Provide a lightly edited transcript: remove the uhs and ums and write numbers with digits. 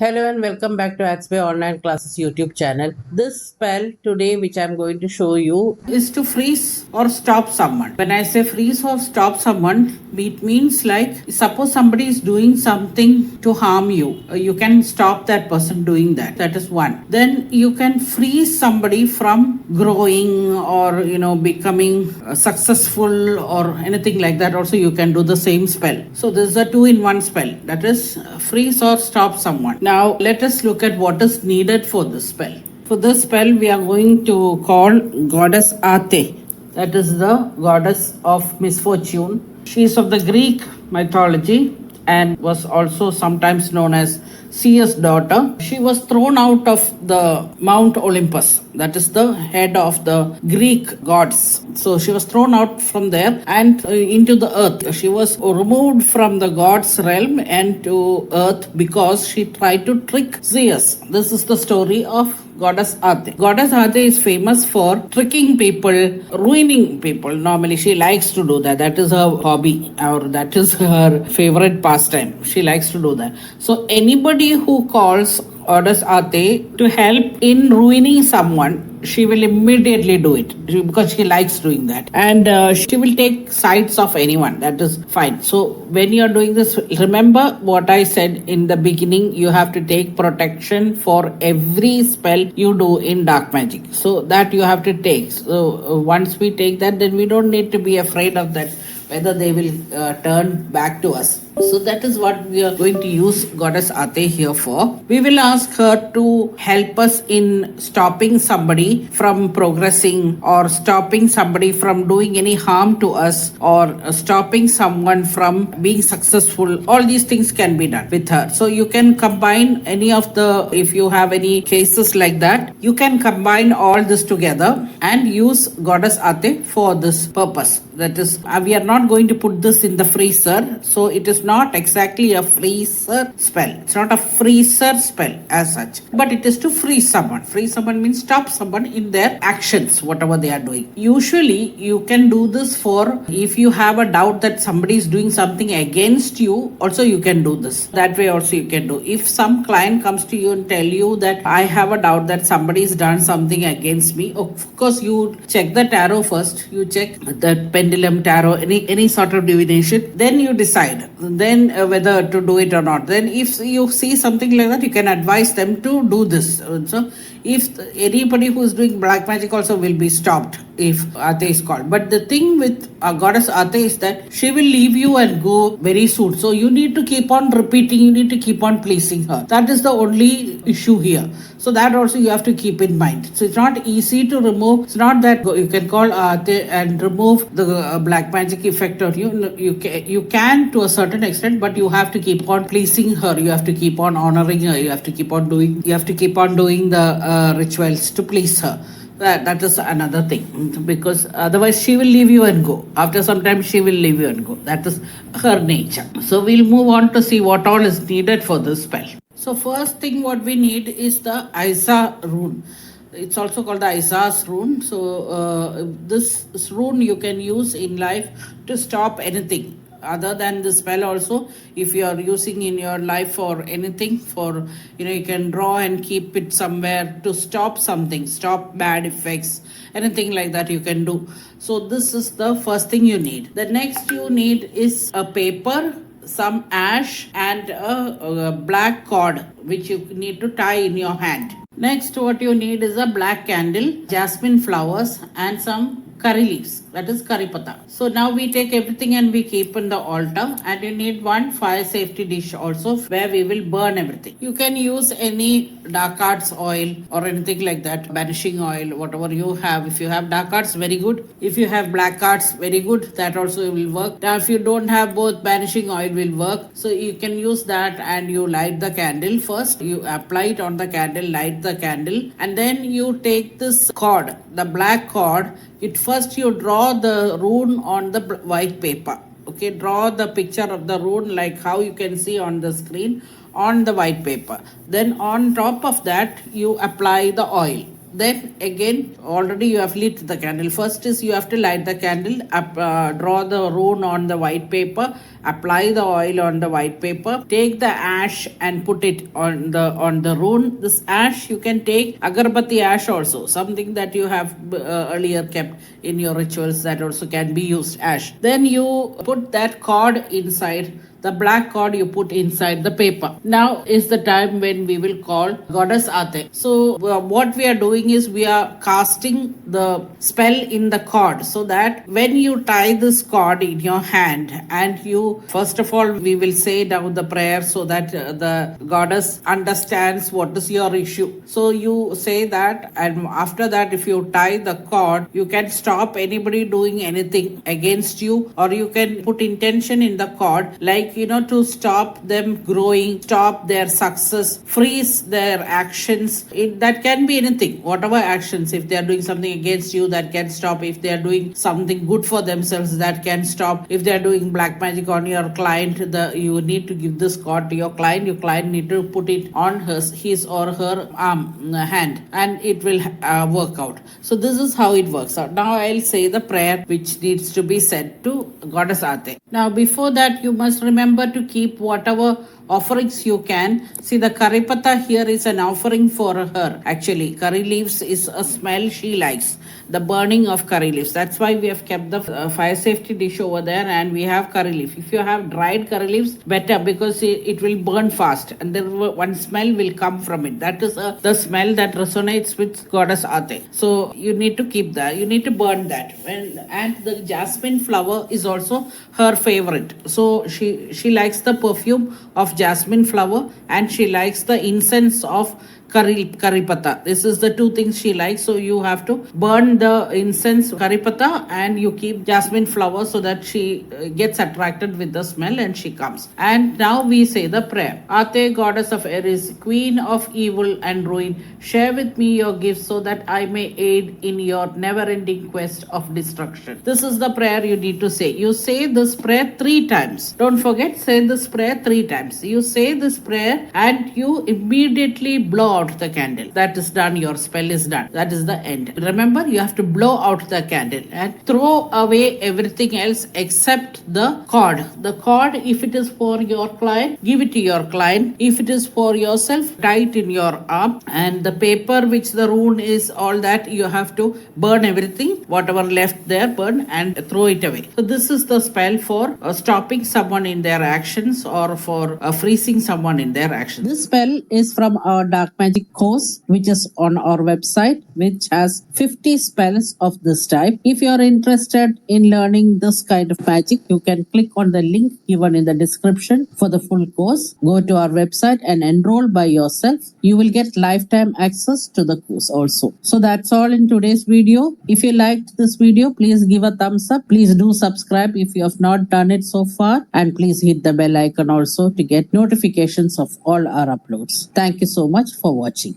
Hello and welcome back to AtsBay Online Classes YouTube channel. This spell today which I am going to show you is to freeze or stop someone. When I say freeze or stop someone, it means like suppose somebody is doing something to harm you. You can stop that person doing that. That is one. Then you can freeze somebody from growing or becoming successful or anything like that. Also you can do the same spell. So this is a 2-in-1 spell. That is freeze or stop someone. Now let us look at what is needed for this spell. For this spell we are going to call goddess Ate. That is the goddess of misfortune. She is of the Greek mythology and was also sometimes known as Zeus' daughter. She was thrown out of the Mount Olympus, that is the head of the Greek gods. So she was thrown out from there and into the earth. She was removed from the gods' realm and to earth because she tried to trick Zeus. This is the story of Goddess Ate. Goddess Ate is famous for tricking people, ruining people. Normally she likes to do that. That is her hobby or that is her favorite pastime. She likes to do that. So anybody who calls Goddess Ate to help in ruining someone, she will immediately do it because she likes doing that, and she will take sides of anyone. That is fine. So when you are doing this, remember what I said in the beginning. You have to take protection for every spell you do in Dark Magic, so that you have to take. So once we take that, then we don't need to be afraid of that whether they will turn back to us. So that is what we are going to use Goddess Ate here for. We will ask her to help us in stopping somebody from progressing or stopping somebody from doing any harm to us or stopping someone from being successful. All these things can be done with her. So you can combine any of the, if you have any cases like that, you can combine all this together and use Goddess Ate for this purpose. That is, we are not going to put this in the freezer, so it is not exactly a freezer spell. It's not a freezer spell as such, but it is to freeze someone. Freeze someone means stop someone in their actions, whatever they are doing. Usually, you can do this for if you have a doubt that somebody is doing something against you, also you can do this. That way also you can do. If some client comes to you and tell you that I have a doubt that somebody has done something against me, of course you check the tarot first. You check the pendulum tarot, any sort of divination, then you decide then whether to do it or not. Then if you see something like that, you can advise them to do this. So if anybody who is doing black magic also will be stopped if Ate is called. But the thing with Goddess Ate is that she will leave you and go very soon. So you need to keep on repeating, you need to keep on pleasing her. That is the only issue here. So that also you have to keep in mind. So it's not easy to remove. It's not that you can call Ate and remove the black magic effect on you. You can to a certain extent, but you have to keep on pleasing her. You have to keep on honoring her. You have to keep on doing the rituals to please her. That is another thing, because otherwise she will leave you and go. After some time she will leave you and go. That is her nature. So we'll move on to see what all is needed for this spell. So first thing what we need is the Isa rune. It's also called the Isa's rune. So this rune you can use in life to stop anything. Other than the spell also, if you are using in your life for anything, for you can draw and keep it somewhere to stop something, stop bad effects, anything like that you can do. So this is the first thing you need. The next you need is a paper, some ash and a black cord which you need to tie in your hand. Next what you need is a black candle, jasmine flowers and some curry leaves, that is curry pata. So now we take everything and we keep in the altar, and you need one fire safety dish also where we will burn everything. You can use any dark arts oil or anything like that, banishing oil, whatever you have. If you have dark arts, very good. If you have black arts, very good. That also will work. Now if you don't have both, banishing oil will work. So you can use that and you light the candle first. You apply it on the candle, light the candle, and then you take this cord, the black cord. First you draw the rune on the white paper. Okay, draw the picture of the rune like how you can see on the screen on the white paper. Then on top of that you apply the oil. Then again, already you have lit the candle. First is you have to light the candle, draw the rune on the white paper, apply the oil on the white paper, take the ash and put it on the rune. This ash you can take agarbatti ash also, something that you have earlier kept in your rituals, that also can be used, ash. Then you put that cord inside. The black cord you put inside the paper. Now is the time when we will call Goddess Ate. So what we are doing is we are casting the spell in the cord, so that when you tie this cord in your hand, and you, first of all, we will say down the prayer so that the goddess understands what is your issue. So you say that, and after that, if you tie the cord, you can stop anybody doing anything against you, or you can put intention in the cord, like, to stop them growing, stop their success, freeze their actions. That can be anything, whatever actions. If they are doing something against you, that can stop. If they are doing something good for themselves, that can stop. If they are doing black magic on your client, you need to give this cord to your client. Your client need to put it on his or her hand, and it will work out. So this is how it works out. Now I'll say the prayer which needs to be said to Goddess Ate. Now before that, you must remember to keep whatever offerings you can. See, the curry pata here is an offering for her. Actually, curry leaves is a smell she likes, the burning of curry leaves. That's why we have kept the fire safety dish over there, and we have curry leaf. If you have dried curry leaves, better, because it will burn fast, and then one smell will come from it. That is the smell that resonates with Goddess Ate. So you need to keep that. You need to burn that. And the jasmine flower is also her favorite. So she likes the perfume of jasmine flower, and she likes the incense of curry pata. This is the two things she likes. So you have to burn the incense, curry pata, and you keep jasmine flower, so that she gets attracted with the smell and she comes. And now we say the prayer. Ate, goddess of Aries, queen of evil and ruin, share with me your gifts so that I may aid in your never-ending quest of destruction. This is the prayer you need to say. You say this prayer 3 times. Don't forget, say this prayer 3 times. You say this prayer and you immediately blow out the candle. That is done. Your spell is done. That is the end. Remember, you have to blow out the candle and throw away everything else except the cord. The cord, if it is for your client, give it to your client. If it is for yourself, tie it in your arm. And the paper, which the rune is, all that, you have to burn everything, whatever left there, burn and throw it away. So this is the spell for stopping someone in their actions, or for freezing someone in their actions. This spell is from our Dark Magick course, which is on our website, which has 50 spells of this type. If you are interested in learning this kind of magic, you can click on the link given in the description for the full course. Go to our website and enroll by yourself. You will get lifetime access to the course also. So that's all in today's video. If you liked this video, please give a thumbs up. Please do subscribe if you have not done it so far, and please hit the bell icon also to get notifications of all our uploads. Thank you so much for watching.